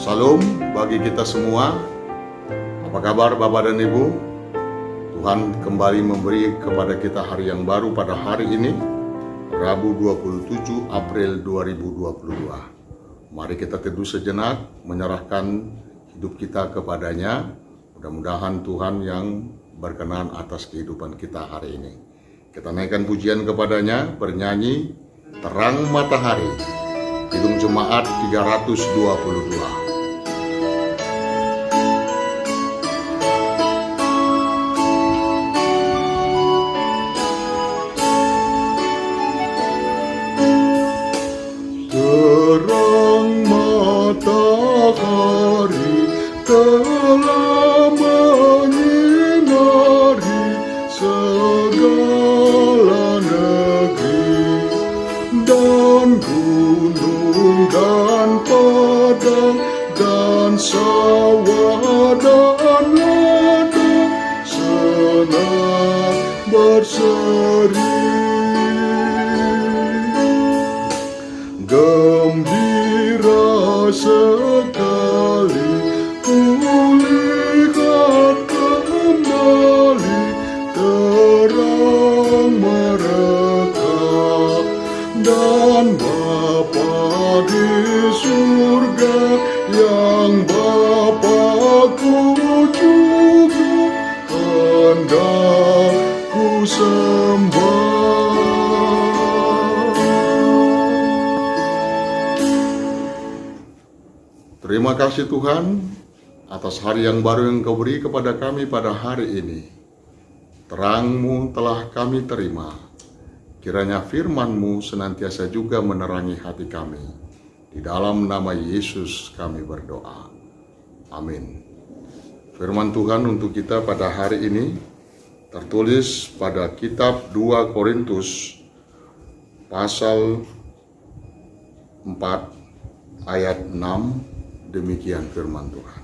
Salam bagi kita semua. Apa kabar Bapak dan Ibu? Tuhan kembali memberi kepada kita hari yang baru pada hari ini, Rabu 27 April 2022. Mari kita teduh sejenak, menyerahkan hidup kita kepadanya. Mudah-mudahan Tuhan yang berkenan atas kehidupan kita hari ini. Kita naikkan pujian kepadanya, bernyanyi Terang Matahari, Kidung Jemaat 322. Terang matahari telah menyinari segala negeri, dan gunung dan padang dan sawah dan ladang senang berseri. Gembira sekali kulihat kembali terang mereka, dan Bapa di surga yang Bapakku juga hendak ku sembah. Terima kasih Tuhan atas hari yang baru yang Kau beri kepada kami pada hari ini. Terang-Mu telah kami terima. Kiranya firman-Mu senantiasa juga menerangi hati kami. Di dalam nama Yesus kami berdoa. Amin. Firman Tuhan untuk kita pada hari ini tertulis pada kitab 2 Korintus pasal 4 ayat 6. Demikian firman Tuhan.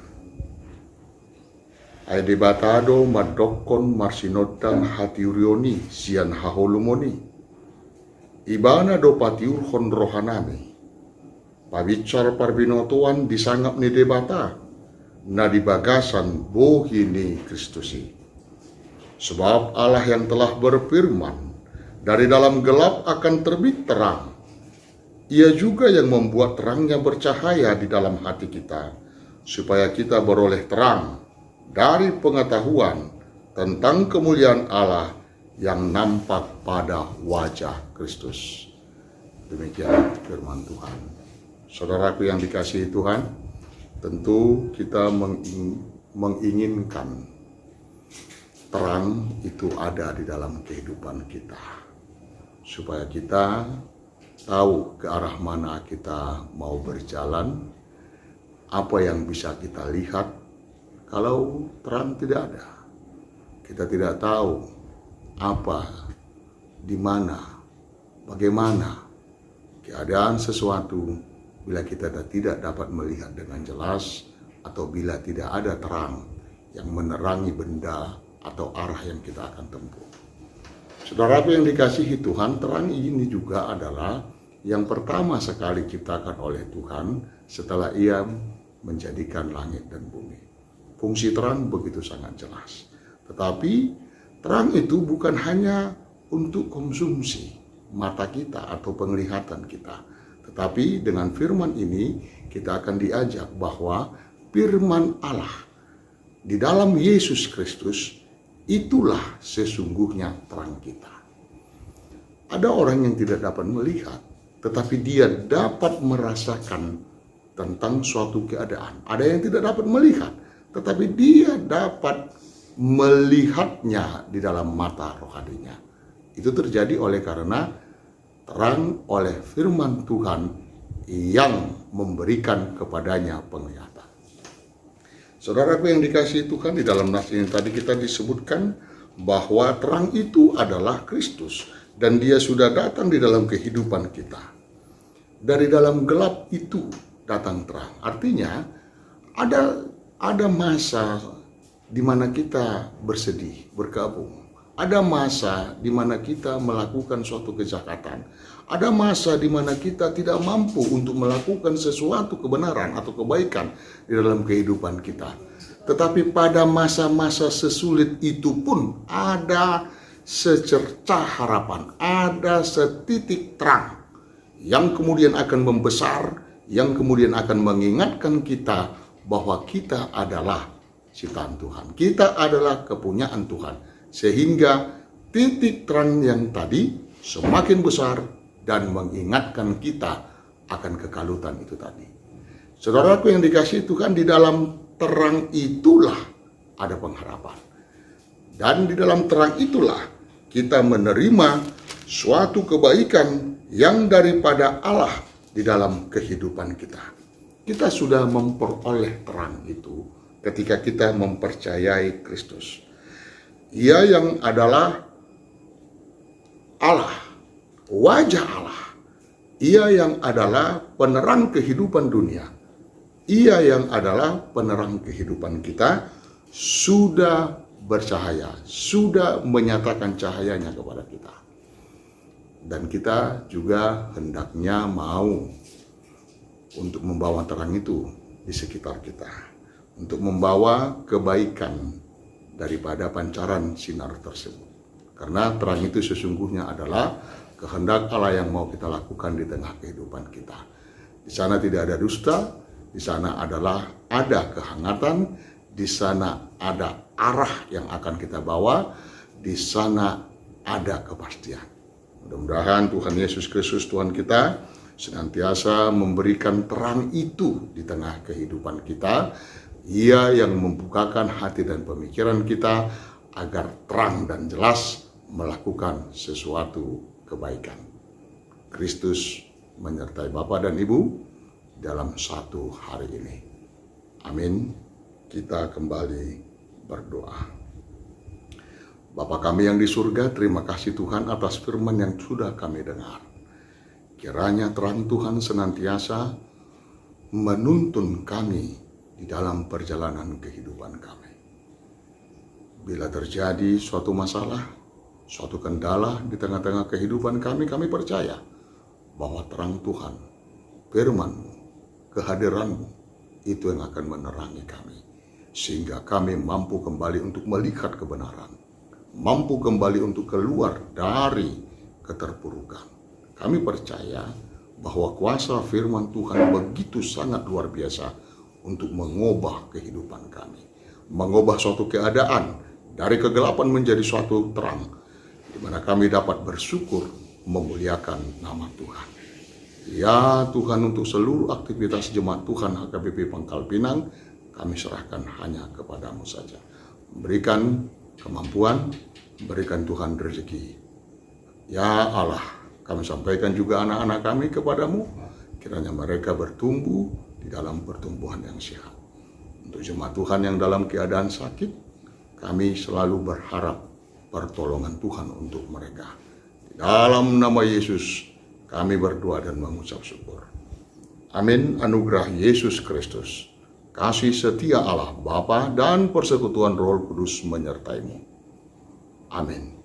Ai debatado madokon marsinotang hatiurioni sian haholumoni. Ibana do patiur rohanami. Pabicar parbinotuan disangap ni debata. Na dibagasan bohini Kristusi. Sebab Allah yang telah berfirman, dari dalam gelap akan terbit terang. Ia juga yang membuat terangnya bercahaya di dalam hati kita, supaya kita beroleh terang dari pengetahuan tentang kemuliaan Allah yang nampak pada wajah Kristus. Demikian firman Tuhan. Saudaraku yang dikasihi Tuhan, tentu kita menginginkan terang itu ada di dalam kehidupan kita, supaya kita tahu ke arah mana kita mau berjalan, apa yang bisa kita lihat. Kalau terang tidak ada, kita tidak tahu apa, di mana, bagaimana keadaan sesuatu bila kita tidak dapat melihat dengan jelas, atau bila tidak ada terang yang menerangi benda atau arah yang kita akan tempuh. Saudaraku yang dikasihi Tuhan, terang ini juga adalah yang pertama sekali diciptakan oleh Tuhan setelah Ia menjadikan langit dan bumi. Fungsi terang begitu sangat jelas. Tetapi terang itu bukan hanya untuk konsumsi mata kita atau penglihatan kita. Tetapi dengan firman ini kita akan diajak bahwa firman Allah di dalam Yesus Kristus itulah sesungguhnya terang kita. Ada orang yang tidak dapat melihat, tetapi dia dapat merasakan tentang suatu keadaan. Ada yang tidak dapat melihat, tetapi dia dapat melihatnya di dalam mata rohaninya. Itu terjadi oleh karena terang oleh firman Tuhan yang memberikan kepadanya penglihatan. Saudaraku yang dikasihi Tuhan, di dalam nas ini tadi kita disebutkan bahwa terang itu adalah Kristus, dan Dia sudah datang di dalam kehidupan kita. Dari dalam gelap itu datang terang. Artinya ada masa di mana kita bersedih, berkabung. Ada masa di mana kita melakukan suatu kejahatan. Ada masa di mana kita tidak mampu untuk melakukan sesuatu kebenaran atau kebaikan di dalam kehidupan kita. Tetapi pada masa-masa sesulit itu pun ada secercah harapan, ada setitik terang yang kemudian akan membesar, yang kemudian akan mengingatkan kita bahwa kita adalah ciptaan Tuhan. Kita adalah kepunyaan Tuhan. Sehingga titik terang yang tadi semakin besar dan mengingatkan kita akan kekalutan itu tadi. Saudaraku yang dikasihi Tuhan, di dalam terang itulah ada pengharapan. Dan di dalam terang itulah kita menerima suatu kebaikan yang daripada Allah di dalam kehidupan kita. Kita sudah memperoleh terang itu ketika kita mempercayai Kristus. Ia yang adalah Allah, wajah Allah. Ia yang adalah penerang kehidupan dunia. Ia yang adalah penerang kehidupan kita, sudah bercahaya, sudah menyatakan cahayanya kepada kita. Dan kita juga hendaknya mau untuk membawa terang itu di sekitar kita, untuk membawa kebaikan daripada pancaran sinar tersebut. Karena terang itu sesungguhnya adalah kehendak Allah yang mau kita lakukan di tengah kehidupan kita. Di sana tidak ada dusta, di sana adalah ada kehangatan, di sana ada arah yang akan kita bawa, di sana ada kepastian. Mudah-mudahan Tuhan Yesus Kristus Tuhan kita senantiasa memberikan terang itu di tengah kehidupan kita. Ia yang membukakan hati dan pemikiran kita agar terang dan jelas melakukan sesuatu kebaikan. Kristus menyertai Bapa dan Ibu dalam satu hari ini. Amin. Kita kembali berdoa. Bapa kami yang di surga, terima kasih Tuhan atas firman yang sudah kami dengar. Kiranya terang Tuhan senantiasa menuntun kami di dalam perjalanan kehidupan kami. Bila terjadi suatu masalah, suatu kendala di tengah-tengah kehidupan kami percaya bahwa terang Tuhan, firman-Mu, kehadiran-Mu, itu yang akan menerangi kami. Sehingga kami mampu kembali untuk melihat kebenaran, mampu kembali untuk keluar dari keterpurukan. Kami percaya bahwa kuasa firman Tuhan begitu sangat luar biasa untuk mengubah kehidupan kami, mengubah suatu keadaan dari kegelapan menjadi suatu terang, di mana kami dapat bersyukur memuliakan nama Tuhan. Ya Tuhan, untuk seluruh aktivitas jemaat Tuhan HKBP Pangkal Pinang, kami serahkan hanya kepadamu saja. Berikan kemampuan, berikan Tuhan rezeki. Ya Allah, kami sampaikan juga anak-anak kami kepadamu, kiranya mereka bertumbuh di dalam pertumbuhan yang sehat. Untuk jemaat Tuhan yang dalam keadaan sakit, kami selalu berharap pertolongan Tuhan untuk mereka. Di dalam nama Yesus, kami berdoa dan mengucap syukur. Amin. Anugerah Yesus Kristus, kasih setia Allah Bapa dan persekutuan Roh Kudus menyertaimu. Amin.